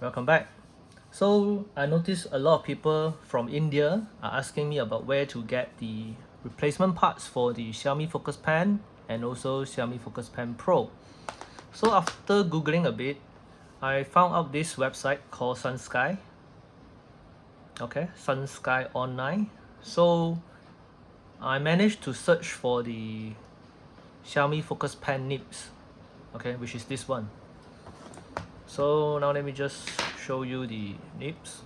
Welcome back. So I noticed a lot of people from India are asking me about where to get the replacement parts for the Xiaomi Focus Pen and also Xiaomi Focus Pen Pro. So after googling a bit, I found out this website called SunSky. Okay, SunSky Online. So I managed to search for the Xiaomi Focus Pen Nibs, okay, which is this one. So now let me just show you the nibs.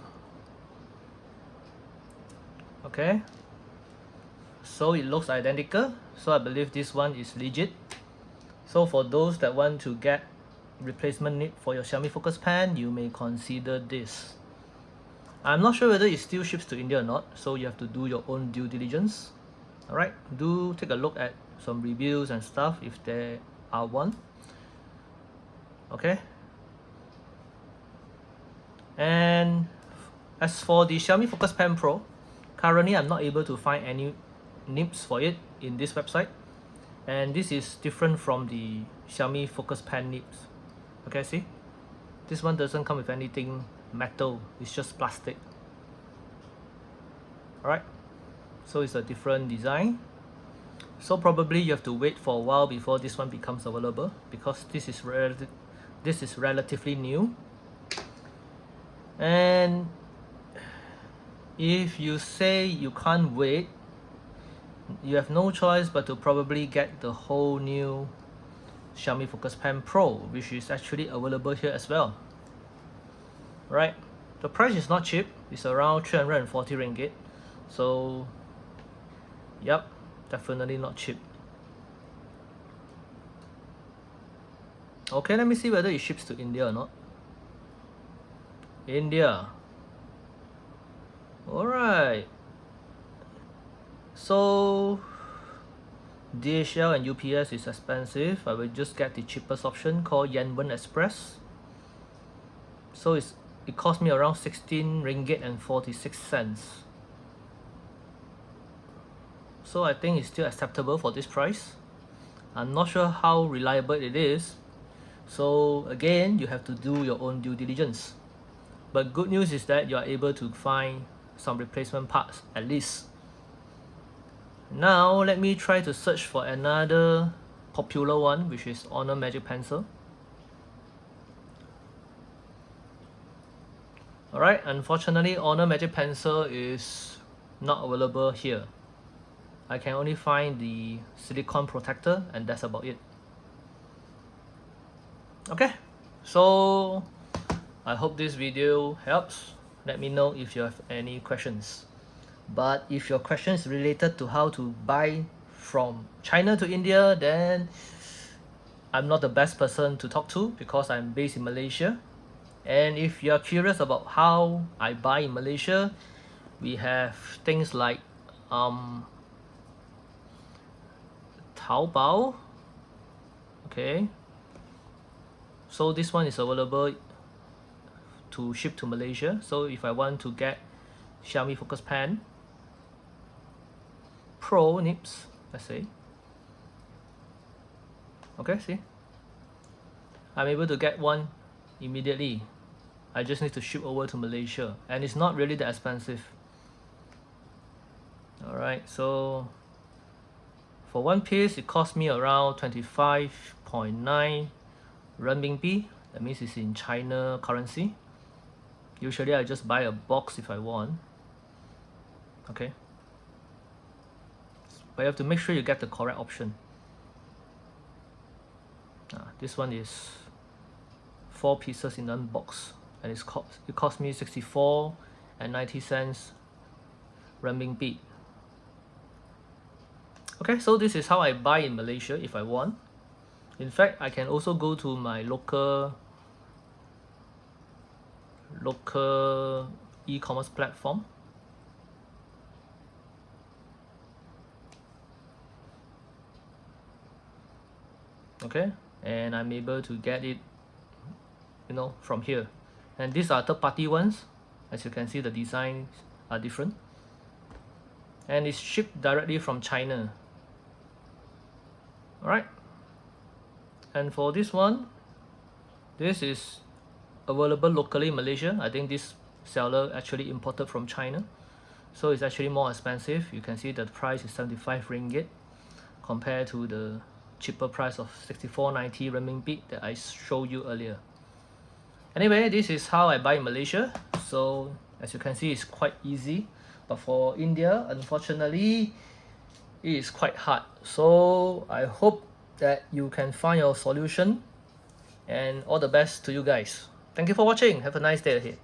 Okay, so it looks identical, so I believe this one is legit. So for those that want to get replacement nib for your Xiaomi Focus Pen, you may consider this. I'm not sure whether it still ships to India or not, so you have to do your own due diligence. Alright, do take a look at some reviews and stuff if there are one. Okay, and as for the Xiaomi Focus Pen Pro, currently I'm not able to find any nibs for it in this website, and this is different from the Xiaomi Focus Pen nibs. Okay, see, this one doesn't come with anything metal, it's just plastic. Alright, so it's a different design, so probably you have to wait for a while before this one becomes available, because this is relatively new. And if you say you can't wait, you have no choice but to probably get the whole new Xiaomi Focus Pen Pro, which is actually available here as well. Right, the price is not cheap, it's around 340 ringgit, so yep, definitely not cheap. Okay, let me see whether it ships to India or not. India. Alright, so DHL and UPS is expensive. I will just get the cheapest option called Yanwen Express. So it cost me around 16 ringgit and 46 cents. So I think it's still acceptable for this price. I'm not sure how reliable it is, so again you have to do your own due diligence. But good news is that you are able to find some replacement parts at least. Now let me try to search for another popular one, which is Honor Magic Pencil. Alright, unfortunately Honor Magic Pencil is not available here. I can only find the silicone protector, and that's about it. Okay, so I hope this video helps. Let me know if you have any questions. But if your question is related to how to buy from China to India, then I'm not the best person to talk to because I'm based in Malaysia. And if you're curious about how I buy in Malaysia, we have things like Taobao. Okay, so this one is available to ship to Malaysia. So if I want to get Xiaomi Focus Pen Pro nibs, let's say, okay, see, I'm able to get one immediately. I just need to ship over to Malaysia, and it's not really that expensive. Alright, so for one piece it cost me around 25.9 renminbi. That means it's in China currency. Usually I just buy a box if I want. Okay, but you have to make sure you get the correct option. This one is 4 pieces in one box, and it cost me 64.90 renminbi. Okay, so this is how I buy in Malaysia if I want. In fact, I can also go to my local e-commerce platform. Okay, and I'm able to get it, from here. And these are third-party ones. As you can see, the designs are different, and it's shipped directly from China. Alright, and for this one, this is available locally in Malaysia. I think this seller actually imported from China, so it's actually more expensive. You can see the price is 75 ringgit compared to the cheaper price of 64.90 renminbi that I showed you earlier. Anyway, this is how I buy in Malaysia. So as you can see, it's quite easy, but for India, unfortunately, it is quite hard. So I hope that you can find your solution, and all the best to you guys. Thank you for watching. Have a nice day ahead.